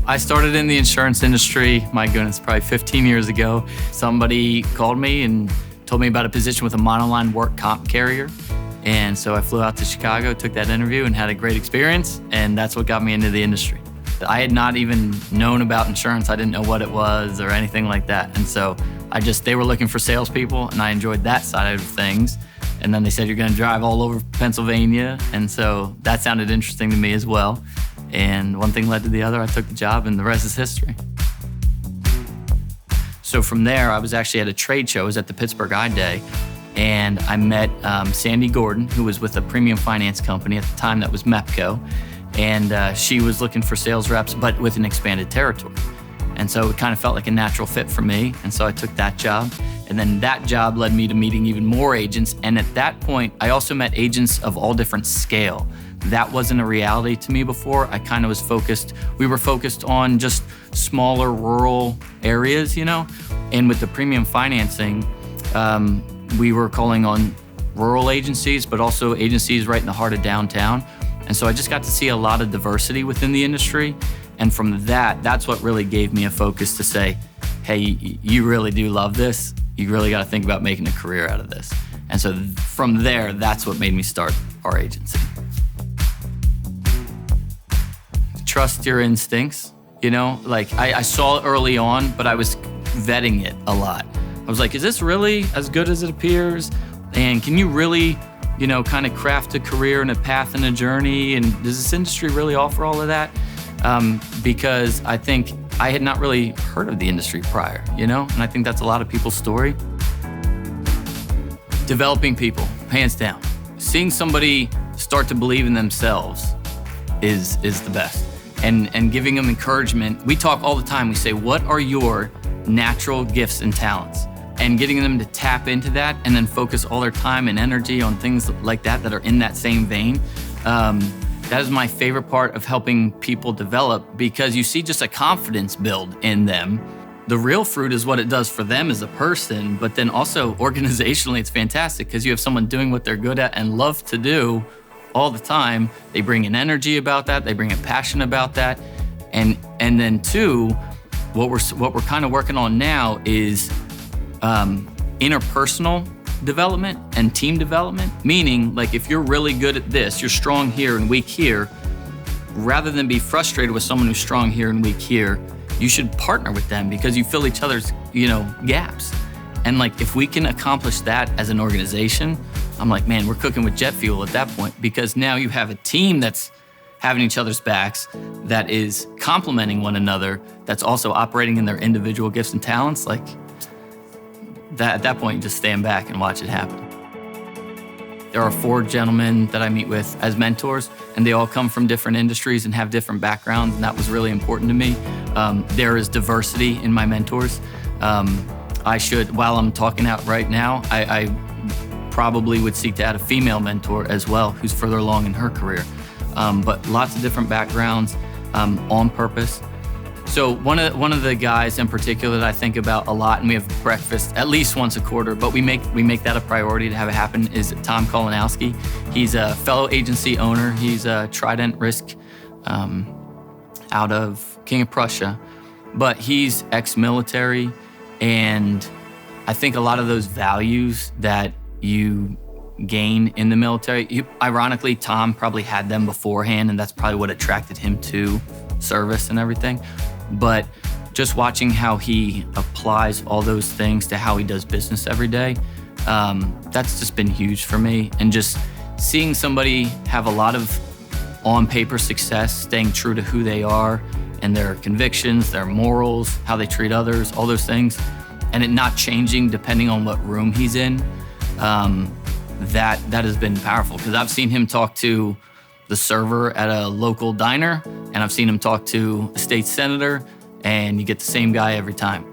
I started in the insurance industry, my goodness, probably 15 years ago. Somebody called me and told me about a position with a monoline work comp carrier. And so I flew out to Chicago, took that interview and had a great experience. And that's what got me into the industry. I had not even known about insurance. I didn't know what it was or anything like that. And so they were looking for salespeople and I enjoyed that side of things. And then they said, you're gonna drive all over Pennsylvania. And so that sounded interesting to me as well. And one thing led to the other. I took the job and the rest is history. So from there, I was actually at a trade show. I was at the Pittsburgh I-Day, and I met Sandy Gordon, who was with a premium finance company at the time that was MEPCO. And she was looking for sales reps, but with an expanded territory. And so it kind of felt like a natural fit for me. And so I took that job. And then that job led me to meeting even more agents. And at that point, I also met agents of all different scale. That wasn't a reality to me before. I kind of was we were focused on just smaller rural areas, And with the premium financing, we were calling on rural agencies, but also agencies right in the heart of downtown. And so I just got to see a lot of diversity within the industry. And from that's what really gave me a focus to say, hey, you really do love this. You really got to think about making a career out of this. And so from there, that's what made me start our agency. Trust your instincts, Like I saw it early on, but I was vetting it a lot. I was like, is this really as good as it appears? And can you really, kind of craft a career and a path and a journey? And does this industry really offer all of that? Because I think I had not really heard of the industry prior, And I think that's a lot of people's story. Developing people, hands down. Seeing somebody start to believe in themselves is the best. And giving them encouragement. We talk all the time, we say, what are your natural gifts and talents? And getting them to tap into that and then focus all their time and energy on things like that are in that same vein. That is my favorite part of helping people develop, because you see just a confidence build in them. The real fruit is what it does for them as a person, but then also organizationally, it's fantastic because you have someone doing what they're good at and love to do all the time. They bring an energy about that, they bring a passion about that. And then two, what we're kind of working on now is interpersonal development and team development, meaning like if you're really good at this, you're strong here and weak here, rather than be frustrated with someone who's strong here and weak here, you should partner with them because you fill each other's, gaps. And like if we can accomplish that as an organization, I'm like, man, we're cooking with jet fuel at that point, because now you have a team that's having each other's backs, that is complementing one another, that's also operating in their individual gifts and talents. Like that, at that point, you just stand back and watch it happen. There are 4 gentlemen that I meet with as mentors, and they all come from different industries and have different backgrounds, and that was really important to me. There is diversity in my mentors. While I'm talking out right now, I probably would seek to add a female mentor as well, who's further along in her career. But lots of different backgrounds on purpose. So one of the guys in particular that I think about a lot, and we have breakfast at least once a quarter, but we make that a priority to have it happen, is Tom Kolanowski. He's a fellow agency owner. He's a Trident Risk out of King of Prussia, but he's ex-military, and I think a lot of those values that you gain in the military, ironically, Tom probably had them beforehand, and that's probably what attracted him to service and everything. But just watching how he applies all those things to how he does business every day, that's just been huge for me. And just seeing somebody have a lot of on-paper success, staying true to who they are and their convictions, their morals, how they treat others, all those things, and it not changing depending on what room he's in, that has been powerful. Because I've seen him talk to the server at a local diner, and I've seen him talk to a state senator, and you get the same guy every time.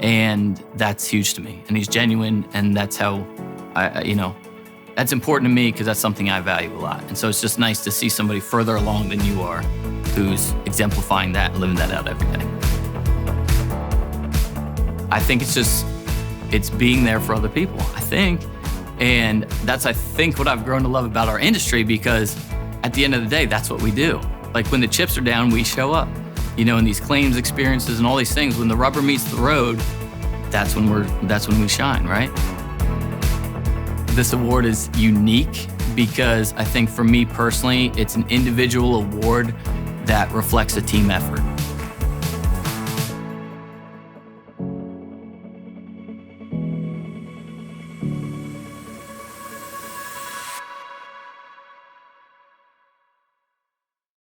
And that's huge to me. And he's genuine, and that's how that's important to me because that's something I value a lot. And so it's just nice to see somebody further along than you are who's exemplifying that and living that out every day. I think it's being there for other people, I think. And that's, I think, what I've grown to love about our industry, because at the end of the day, that's what we do. Like when the chips are down, we show up. in these claims experiences and all these things, when the rubber meets the road, that's when we shine, right? This award is unique because I think for me personally, it's an individual award that reflects a team effort.